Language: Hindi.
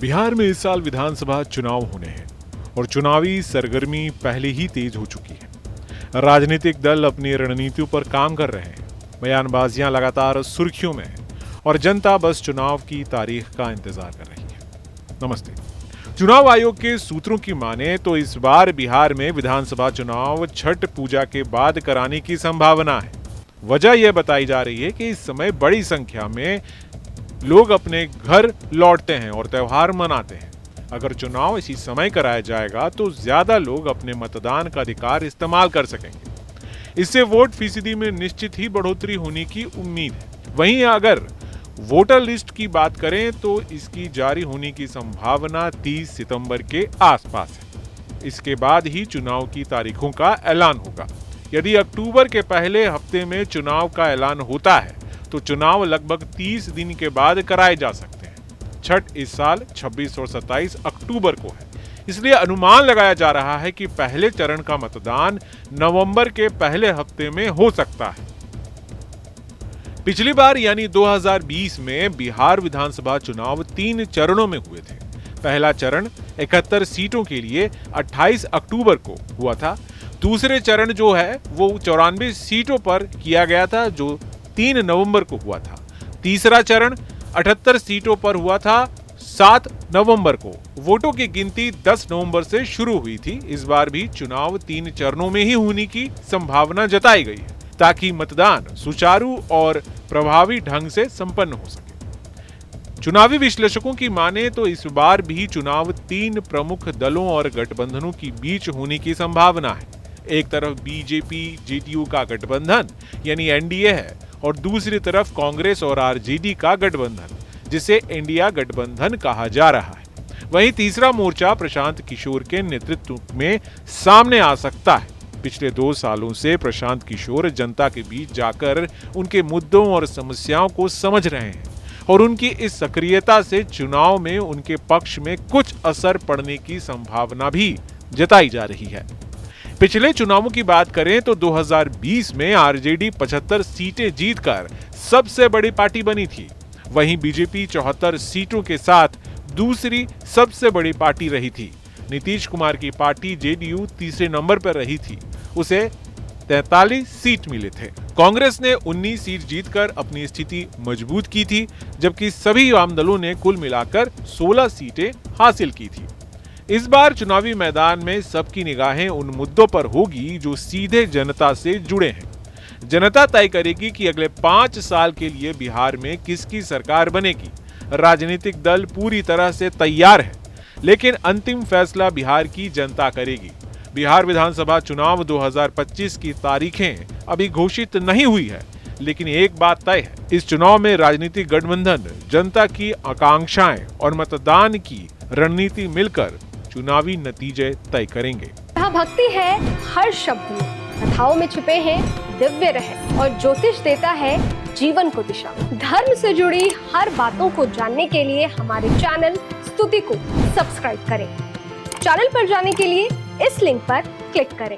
बिहार में इस साल विधानसभा चुनाव होने हैं और चुनावी सरगर्मी पहले ही तेज हो चुकी है। राजनीतिक दल अपनी रणनीतियों पर काम कर रहे हैं, बयानबाजियां लगातार सुर्खियों में हैं और जनता बस चुनाव की तारीख का इंतजार कर रही है। नमस्ते। चुनाव आयोग के सूत्रों की माने तो इस बार बिहार में विधानसभा चुनाव छठ पूजा के बाद कराने की संभावना है। वजह यह बताई जा रही है कि इस समय बड़ी संख्या में लोग अपने घर लौटते हैं और त्योहार मनाते हैं। अगर चुनाव इसी समय कराया जाएगा तो ज्यादा लोग अपने मतदान का अधिकार इस्तेमाल कर सकेंगे। इससे वोट फीसदी में निश्चित ही बढ़ोतरी होने की उम्मीद है। वहीं अगर वोटर लिस्ट की बात करें तो इसकी जारी होने की संभावना 30 सितंबर के आसपास है। इसके बाद ही चुनाव की तारीखों का ऐलान होगा। यदि अक्टूबर के पहले हफ्ते में चुनाव का ऐलान होता है तो चुनाव लगभग 30 दिन के बाद कराए जा सकते हैं। छठ इस साल 26 और 27 अक्टूबर को है, इसलिए अनुमान लगाया जा रहा है कि पहले चरण का मतदान नवंबर के पहले हफ्ते में हो सकता है। पिछली बार यानी 2020 में बिहार विधानसभा चुनाव 3 चरणों में हुए थे। पहला चरण 71 सीटों के लिए 28 अक्टूबर को हुआ था। दूसरे चरण जो है वो 94 सीटों पर किया गया था, जो 3 नवंबर को हुआ था। तीसरा चरण 78 सीटों पर हुआ था 7 नवंबर को। वोटों की गिनती 10 नवंबर से शुरू हुई थी। इस बार भी चुनाव 3 चरणों में ही होने की संभावना जताई गई है ताकि मतदान सुचारू और प्रभावी ढंग से संपन्न हो सके। चुनावी विश्लेषकों की माने तो इस बार भी चुनाव 3 प्रमुख दलों और गठबंधनों के बीच होने की संभावना है। एक तरफ बीजेपी जेडीयू का गठबंधन यानी एनडीए है और दूसरी तरफ कांग्रेस और आरजेडी का गठबंधन, जिसे इंडिया गठबंधन कहा जा रहा है। वहीं तीसरा मोर्चा प्रशांत किशोर के नेतृत्व में सामने आ सकता है। पिछले 2 सालों से प्रशांत किशोर जनता के बीच जाकर उनके मुद्दों और समस्याओं को समझ रहे हैं और उनकी इस सक्रियता से चुनाव में उनके पक्ष में कुछ असर पड़ने की संभावना भी जताई जा रही है। पिछले चुनावों की बात करें तो 2020 में आरजेडी 75 सीटें जीतकर सबसे बड़ी पार्टी बनी थी। वहीं बीजेपी 74 सीटों के साथ दूसरी सबसे बड़ी पार्टी रही थी। नीतीश कुमार की पार्टी जेडीयू तीसरे नंबर पर रही थी, उसे 43 सीट मिले थे। कांग्रेस ने 19 सीट जीतकर अपनी स्थिति मजबूत की थी, जबकि सभी वाम दलों ने कुल मिलाकर 16 सीटें हासिल की थी। इस बार चुनावी मैदान में सबकी निगाहें उन मुद्दों पर होगी जो सीधे जनता से जुड़े हैं। जनता तय करेगी कि अगले 5 साल के लिए बिहार में किसकी सरकार बनेगी। राजनीतिक दल पूरी तरह से तैयार है, लेकिन अंतिम फैसला बिहार की जनता करेगी। बिहार विधानसभा चुनाव 2025 की तारीखें अभी घोषित नहीं हुई है, लेकिन एक बात तय है, इस चुनाव में राजनीतिक गठबंधन जनता की आकांक्षाएं और मतदान की रणनीति मिलकर चुनावी नतीजे तय करेंगे। जहाँ भक्ति है हर शब्द में, कथाओं में छुपे हैं दिव्य रहस्य और ज्योतिष देता है जीवन को दिशा। धर्म से जुड़ी हर बातों को जानने के लिए हमारे चैनल स्तुति को सब्सक्राइब करें। चैनल पर जाने के लिए इस लिंक पर क्लिक करें।